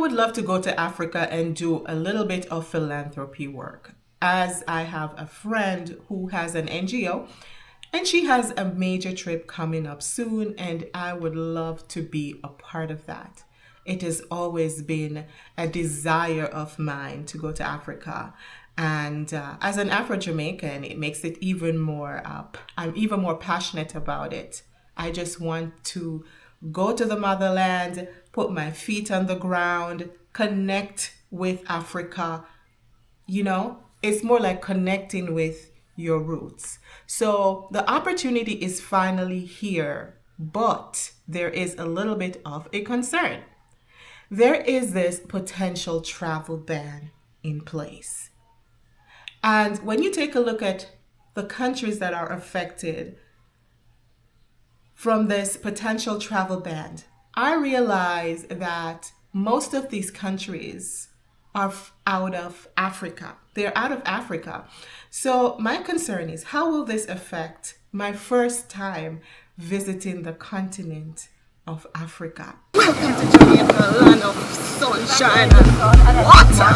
would love to go to Africa and do a little bit of philanthropy work, as I have a friend who has an NGO and she has a major trip coming up soon, and I would love to be a part of that. It has always been a desire of mine to go to Africa. And as an Afro-Jamaican, it makes it even more, I'm even more passionate about it. I just want to go to the motherland, put my feet on the ground, connect with Africa. You know, it's more like connecting with your roots. So the opportunity is finally here, but there is a little bit of a concern. There is this potential travel ban in place. And when you take a look at the countries that are affected from this potential travel ban, I realize that most of these countries are out of Africa. They're out of Africa. So my concern is, how will this affect my first time visiting the continent of Africa? Welcome to Jamaica, land of sunshine and water.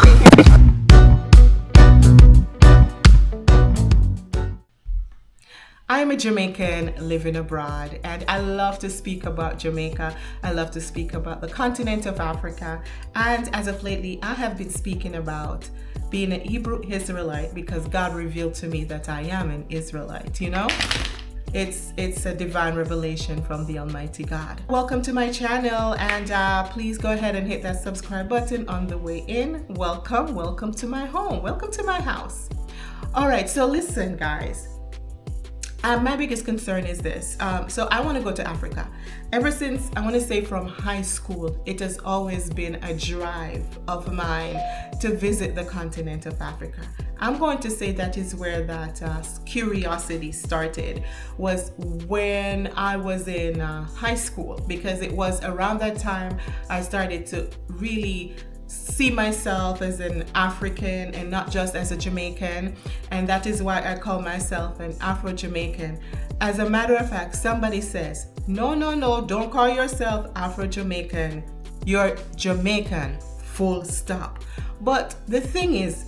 I'm a Jamaican living abroad, and I love to speak about Jamaica. I love to speak about the continent of Africa. And as of lately, I have been speaking about being an Hebrew Israelite because God revealed to me that I am an Israelite, you know? It's a divine revelation from the Almighty God. Welcome to my channel, and please go ahead and hit that subscribe button on the way in. Welcome to my home. Welcome to my house. All right, so listen, guys. My biggest concern is this. So I want to go to Africa. Ever since, I want to say from high school, it has always been a drive of mine to visit the continent of Africa. I'm going to say that is where that curiosity started, was when I was in high school, because it was around that time I started to really see myself as an African and not just as a Jamaican, and that is why I call myself an Afro-Jamaican. As a matter of fact, somebody says, no, don't call yourself Afro-Jamaican, you're Jamaican, full stop. But the thing is,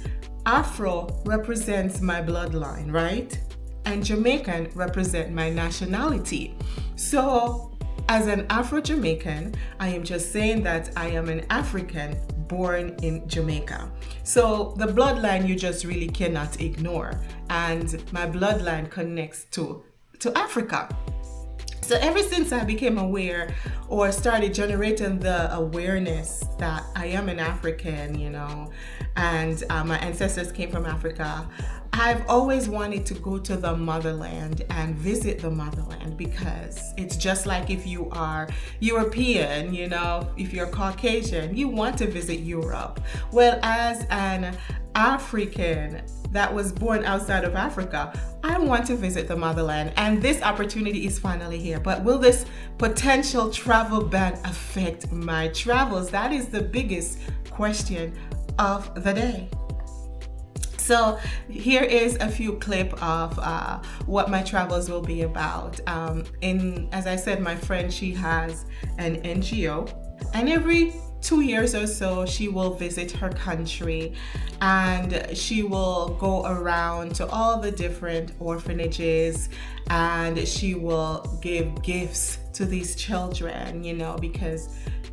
Afro represents my bloodline, right? And Jamaican represent my nationality. So as an Afro-Jamaican, I am just saying that I am an African born in Jamaica. So the bloodline you just really cannot ignore. And my bloodline connects to Africa. So ever since I became aware or started generating the awareness that I am an African, you know, and my ancestors came from Africa, I've always wanted to go to the motherland and visit the motherland, because it's just like if you are European, you know, if you're Caucasian, you want to visit Europe. Well, as an African that was born outside of Africa, I want to visit the motherland, and this opportunity is finally here. But will this potential travel ban affect my travels? That is the biggest question of the day. So here is a few clip of what my travels will be about. As I said, my friend, she has an NGO, and every 2 years or so, she will visit her country, and she will go around to all the different orphanages, and she will give gifts to these children, you know, because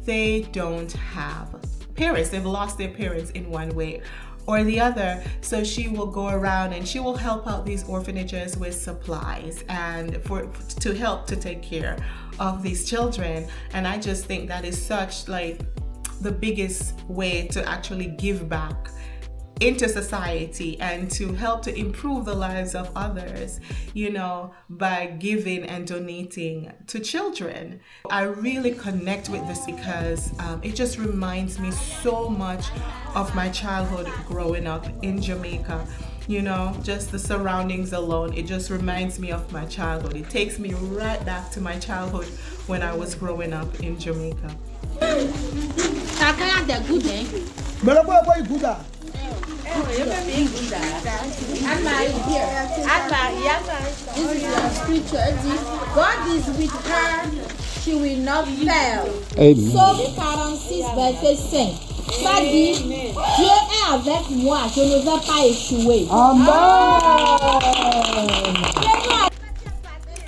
they don't have parents. They've lost their parents in one way or the other. So she will go around and she will help out these orphanages with supplies and to help to take care of these children. And I just think that is such like the biggest way to actually give back into society and to help to improve the lives of others, you know, by giving and donating to children. I really connect with this because it just reminds me so much of my childhood growing up in Jamaica. You know, just the surroundings alone, it just reminds me of my childhood. It takes me right back to my childhood when I was growing up in Jamaica. This is your spirituality. God is with her. She will not fail. Amen. Somme 46, verset 5. Ça dit, Dieu est avec moi, je ne vais pas échouer.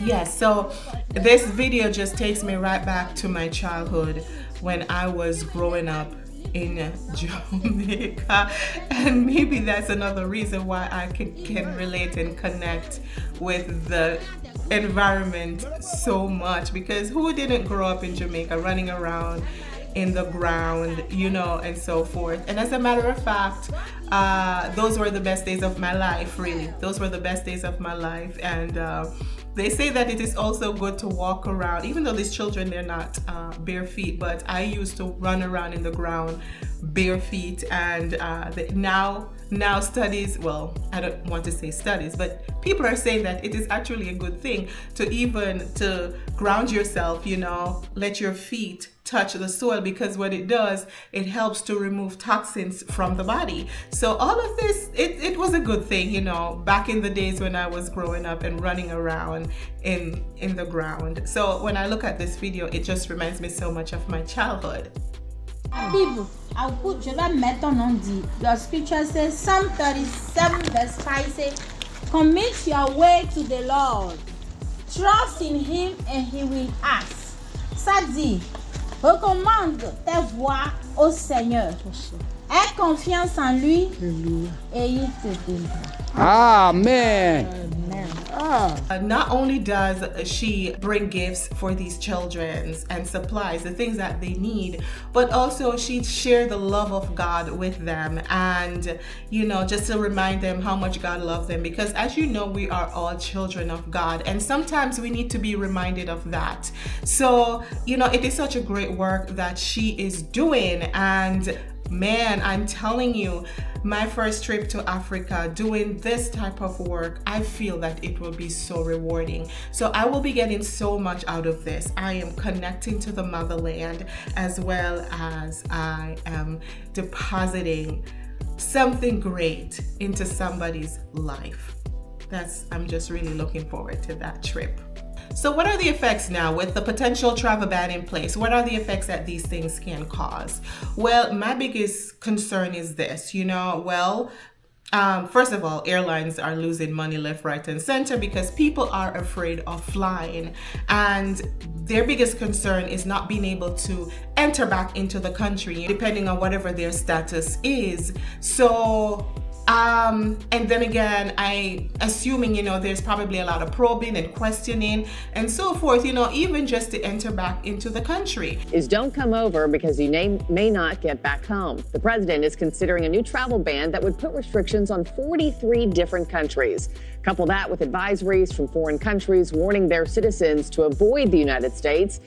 Yes, so this video just takes me right back to my childhood when I was growing up in Jamaica, and maybe that's another reason why I can relate and connect with the environment so much, because who didn't grow up in Jamaica running around in the ground, you know, and so forth. And as a matter of fact, those were the best days of my life, really. Those were the best days of my life. And they say that it is also good to walk around, even though these children, they're not bare feet, but I used to run around in the ground bare feet. And now studies, well, I don't want to say studies, but people are saying that it is actually a good thing to ground yourself, you know, let your feet touch the soil, because what it does, it helps to remove toxins from the body. So all of this, it was a good thing, you know, back in the days when I was growing up and running around in the ground. So when I look at this video, it just reminds me so much of my childhood. Bible, je vais mettre ton nom dit. The scripture says, Psalm 37 verse 5 says, commit your way to the Lord. Trust in him and he will act. Ça dit, recommande tes voies au Seigneur. Aie confiance en lui et il te donnera. Amen. Not only does she bring gifts for these children and supplies, the things that they need, but also she shared the love of God with them, and, you know, just to remind them how much God loves them, because as you know, we are all children of God, and sometimes we need to be reminded of that. So, you know, it is such a great work that she is doing. And man, I'm telling you, my first trip to Africa, doing this type of work, I feel that it will be so rewarding. So I will be getting so much out of this. I am connecting to the motherland, as well as I am depositing something great into somebody's life. I'm just really looking forward to that trip. So what are the effects now with the potential travel ban in place? What are the effects that these things can cause? Well, my biggest concern is this, you know, first of all, airlines are losing money left, right, and center because people are afraid of flying. And their biggest concern is not being able to enter back into the country, depending on whatever their status is. So and then again, assuming, you know, there's probably a lot of probing and questioning and so forth, you know, even just to enter back into the country. Is don't come over because you may not get back home. The president is considering a new travel ban that would put restrictions on 43 different countries. Couple that with advisories from foreign countries warning their citizens to avoid the United States.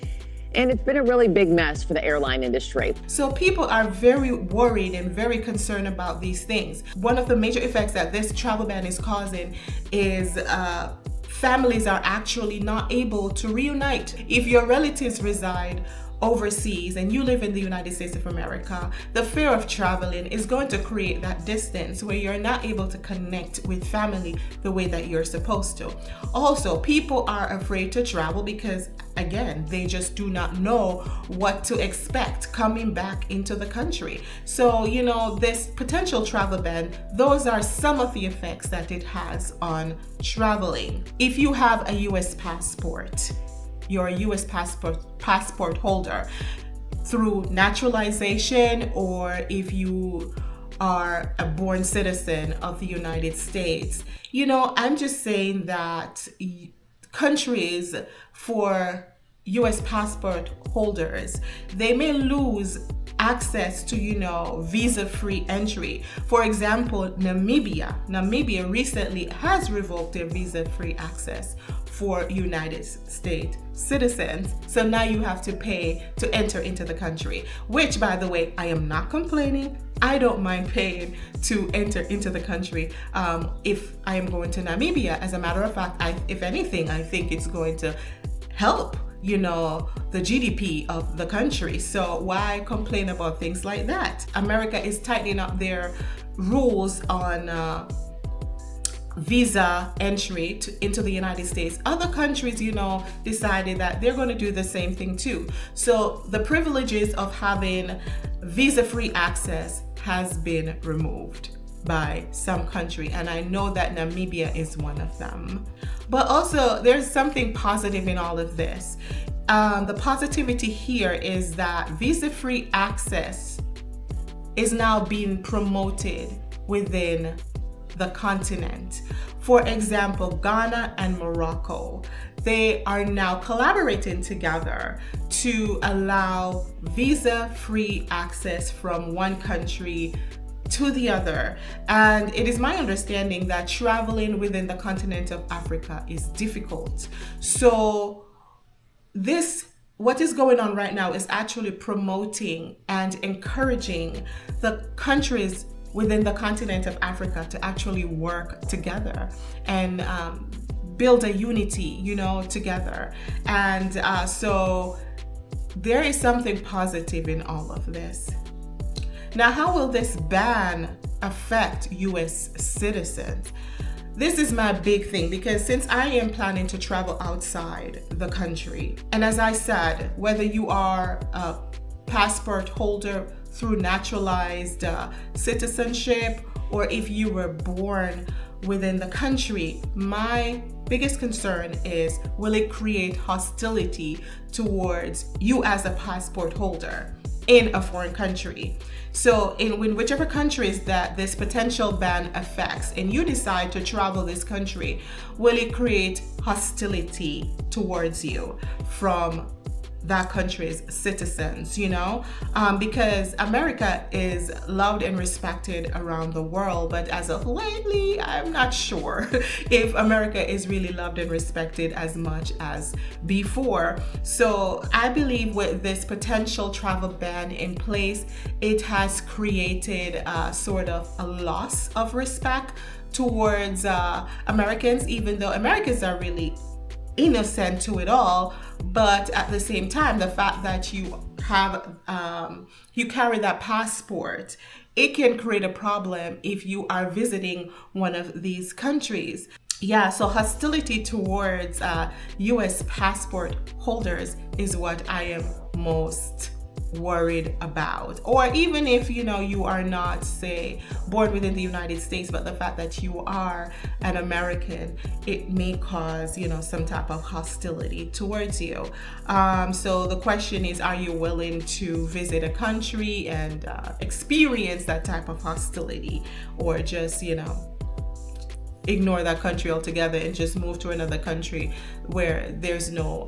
And it's been a really big mess for the airline industry. So people are very worried and very concerned about these things. One of the major effects that this travel ban is causing is families are actually not able to reunite. If your relatives reside overseas and you live in the United States of America, the fear of traveling is going to create that distance where you're not able to connect with family the way that you're supposed to. Also, people are afraid to travel because, again, they just do not know what to expect coming back into the country. So, you know, this potential travel ban, those are some of the effects that it has on traveling. If you have a US passport, you're a US passport holder through naturalization, or if you are a born citizen of the United States, you know, I'm just saying that countries for US passport holders, they may lose access to, you know, visa-free entry. For example, Namibia recently has revoked their visa-free access for United States citizens. So now you have to pay to enter into the country, which, by the way, I am not complaining. I don't mind paying to enter into the country if I am going to Namibia. As a matter of fact, if anything, I think it's going to help, you know, the GDP of the country. So why complain about things like that? America is tightening up their rules on visa entry into the United States. Other countries, you know, decided that they're going to do the same thing too. So the privileges of having visa-free access has been removed by some country, and I know that Namibia is one of them. But also, there's something positive in all of this. The positivity here is that visa-free access is now being promoted within the continent. For example, Ghana and Morocco, they are now collaborating together to allow visa-free access from one country to the other. And it is my understanding that traveling within the continent of Africa is difficult. So what is going on right now is actually promoting and encouraging the countries within the continent of Africa to actually work together and build a unity, together. And so there is something positive in all of this. Now, how will this ban affect US citizens? This is my big thing, because since I am planning to travel outside the country, and as I said, whether you are a passport holder through naturalized citizenship, or if you were born within the country, my biggest concern is, will it create hostility towards you as a passport holder in a foreign country? So in whichever countries that this potential ban affects, and you decide to travel this country, will it create hostility towards you from that country's citizens, because America is loved and respected around the world, but as of lately, I'm not sure if America is really loved and respected as much as before. So I believe with this potential travel ban in place, it has created sort of a loss of respect towards Americans, even though Americans are really innocent to it all. But at the same time, the fact that you have you carry that passport, it can create a problem if you are visiting one of these countries. Yeah, so hostility towards US passport holders is what I am most worried about. Or even if you are not, say, born within the United States, but the fact that you are an American, it may cause some type of hostility towards you. So the question is, are you willing to visit a country and experience that type of hostility, or just ignore that country altogether and just move to another country where there's no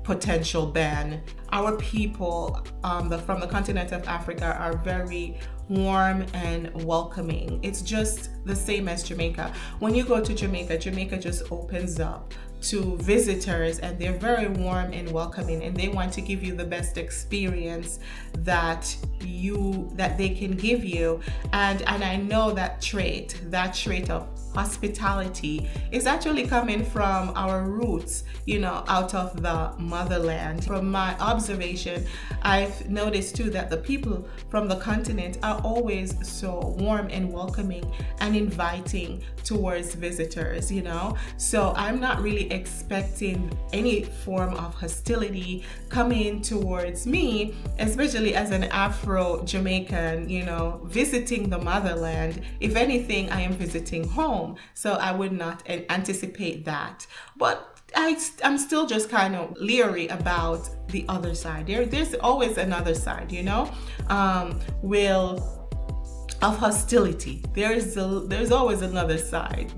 potential ban? Our people from the continent of Africa are very warm and welcoming. It's just the same as Jamaica. When you go to Jamaica, Jamaica just opens up to visitors, and they're very warm and welcoming, and they want to give you the best experience that they can give you. And I know that trait of hospitality is actually coming from our roots, out of the motherland. From my observation, I've noticed too that the people from the continent are always so warm and welcoming and inviting towards visitors, So I'm not really expecting any form of hostility coming towards me, especially as an Afro-Jamaican, visiting the motherland. If anything, I am visiting home, so I would not anticipate that. But I'm still just kind of leery about the other side. There's always another side, of hostility. There's always another side.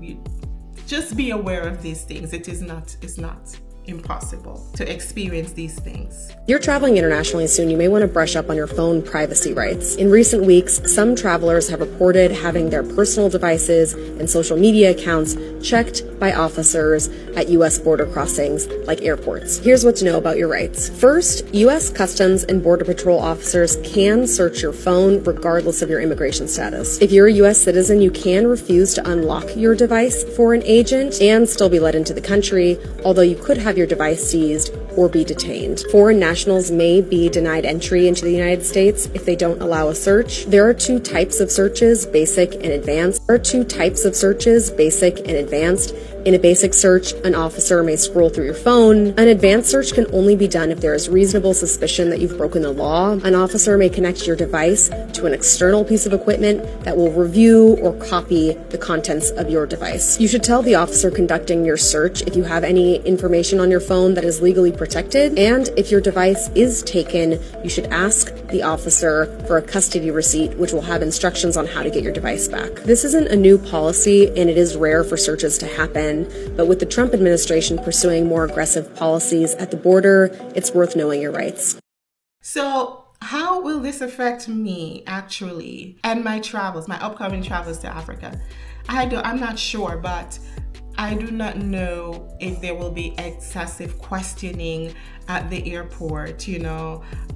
Just be aware of these things. It's not impossible to experience these things. You're traveling internationally soon. You may want to brush up on your phone privacy rights. In recent weeks, some travelers have reported having their personal devices and social media accounts checked by officers at U.S. border crossings like airports. Here's what to know about your rights. First, U.S. Customs and Border Patrol officers can search your phone regardless of your immigration status. If you're a U.S. citizen, you can refuse to unlock your device for an agent and still be let into the country, although you could have your device seized or be detained. Foreign nationals may be denied entry into the United States if they don't allow a search. There are two types of searches, basic and advanced. In a basic search, an officer may scroll through your phone. An advanced search can only be done if there is reasonable suspicion that you've broken the law. An officer may connect your device to an external piece of equipment that will review or copy the contents of your device. You should tell the officer conducting your search if you have any information on your phone that is legally protected, and if your device is taken, you should ask the officer for a custody receipt, which will have instructions on how to get your device back. This isn't a new policy, and it is rare for searches to happen. But with the Trump administration pursuing more aggressive policies at the border, it's worth knowing your rights. So how will this affect me actually and my travels, my upcoming travels to Africa? I'm not sure, but I do not know if there will be excessive questioning at the airport,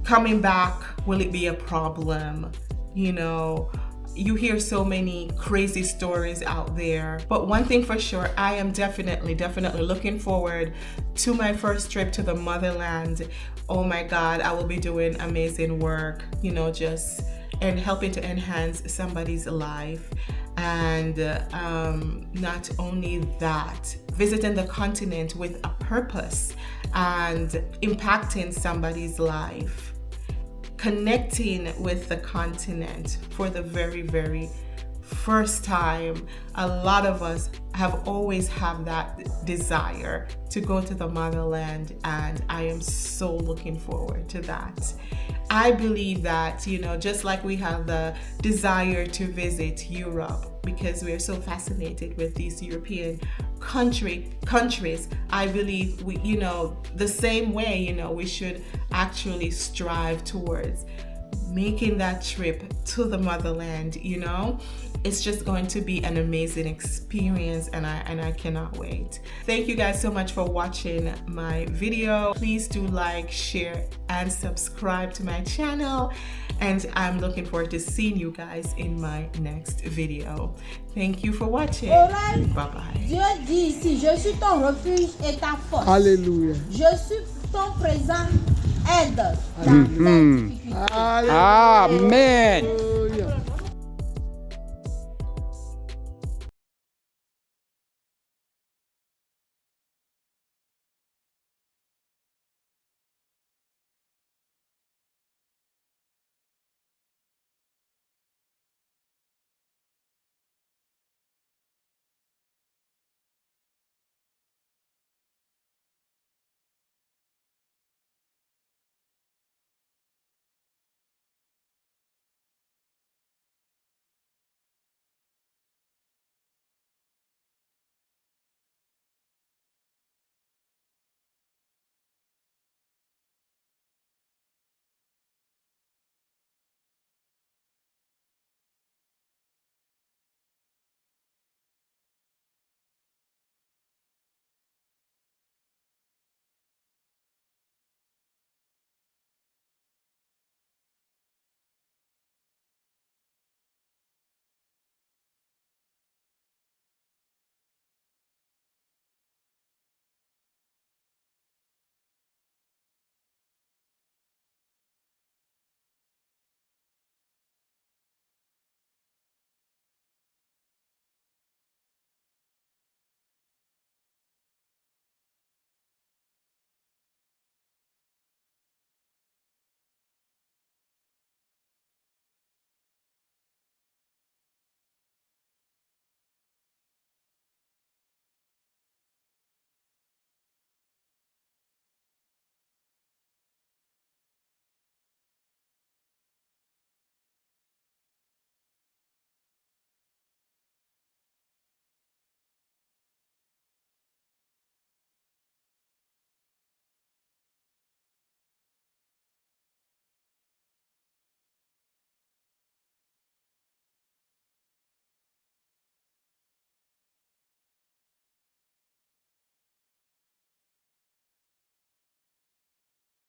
Coming back, will it be a problem? You hear so many crazy stories out there. But one thing for sure, I am definitely looking forward to my first trip to the motherland. Oh my God, I will be doing amazing work, and helping to enhance somebody's life. And not only that, visiting the continent with a purpose and impacting somebody's life. Connecting with the continent for the very, very first time. A lot of us have always had that desire to go to the motherland, and I am so looking forward to that. I believe that, just like we have the desire to visit Europe because we are so fascinated with these European countries, I believe we, the same way, we should actually strive towards making that trip to the motherland. It's just going to be an amazing experience, and I cannot wait. Thank you guys so much for watching my video. Please do like, share, and subscribe to my channel, and I'm looking forward to seeing you guys in my next video. Thank you for watching. Bye bye. Dieu dit ici, je suis ton refuge et ta force. Alléluia. Je suis ton présent aide dans tes difficultés. Amen.